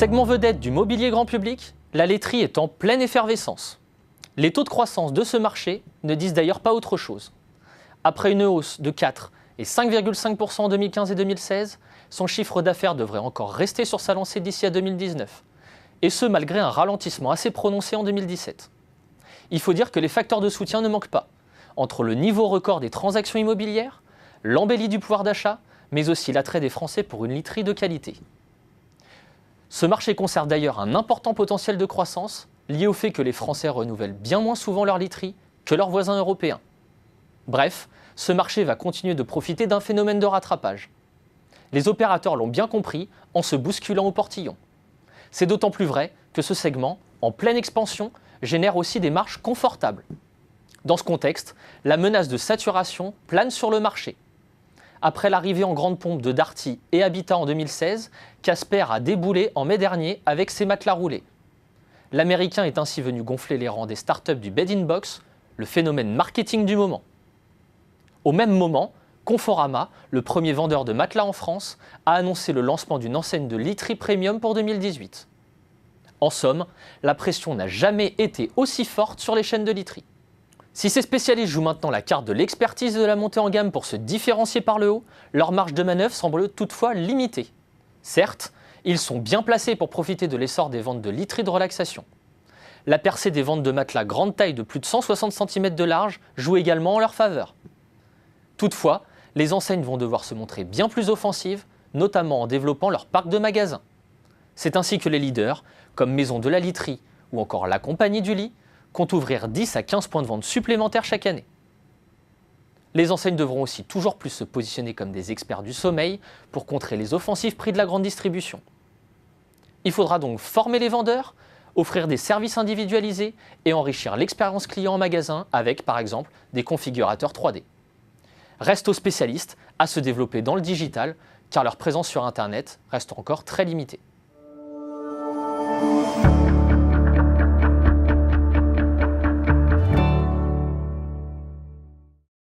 Segment vedette du mobilier grand public, la laiterie est en pleine effervescence. Les taux de croissance de ce marché ne disent d'ailleurs pas autre chose. Après une hausse de 4 et 5,5% en 2015 et 2016, son chiffre d'affaires devrait encore rester sur sa lancée d'ici à 2019. Et ce, malgré un ralentissement assez prononcé en 2017. Il faut dire que les facteurs de soutien ne manquent pas. Entre le niveau record des transactions immobilières, l'embellie du pouvoir d'achat, mais aussi l'attrait des Français pour une literie de qualité. Ce marché conserve d'ailleurs un important potentiel de croissance, lié au fait que les Français renouvellent bien moins souvent leur literie que leurs voisins européens. Bref, ce marché va continuer de profiter d'un phénomène de rattrapage. Les opérateurs l'ont bien compris en se bousculant au portillon. C'est d'autant plus vrai que ce segment, en pleine expansion, génère aussi des marges confortables. Dans ce contexte, la menace de saturation plane sur le marché. Après l'arrivée en grande pompe de Darty et Habitat en 2016, Casper a déboulé en mai dernier avec ses matelas roulés. L'Américain est ainsi venu gonfler les rangs des startups du bed-in-box, le phénomène marketing du moment. Au même moment, Conforama, le premier vendeur de matelas en France, a annoncé le lancement d'une enseigne de literie premium pour 2018. En somme, la pression n'a jamais été aussi forte sur les chaînes de literie. Si ces spécialistes jouent maintenant la carte de l'expertise et de la montée en gamme pour se différencier par le haut, leur marge de manœuvre semble toutefois limitée. Certes, ils sont bien placés pour profiter de l'essor des ventes de literie de relaxation. La percée des ventes de matelas grande taille de plus de 160 cm de large joue également en leur faveur. Toutefois, les enseignes vont devoir se montrer bien plus offensives, notamment en développant leur parc de magasins. C'est ainsi que les leaders, comme Maison de la Literie ou encore la Compagnie du Lit, comptent ouvrir 10 à 15 points de vente supplémentaires chaque année. Les enseignes devront aussi toujours plus se positionner comme des experts du sommeil pour contrer les offensifs prix de la grande distribution. Il faudra donc former les vendeurs, offrir des services individualisés et enrichir l'expérience client en magasin avec, par exemple, des configurateurs 3D. Reste aux spécialistes à se développer dans le digital car leur présence sur Internet reste encore très limitée.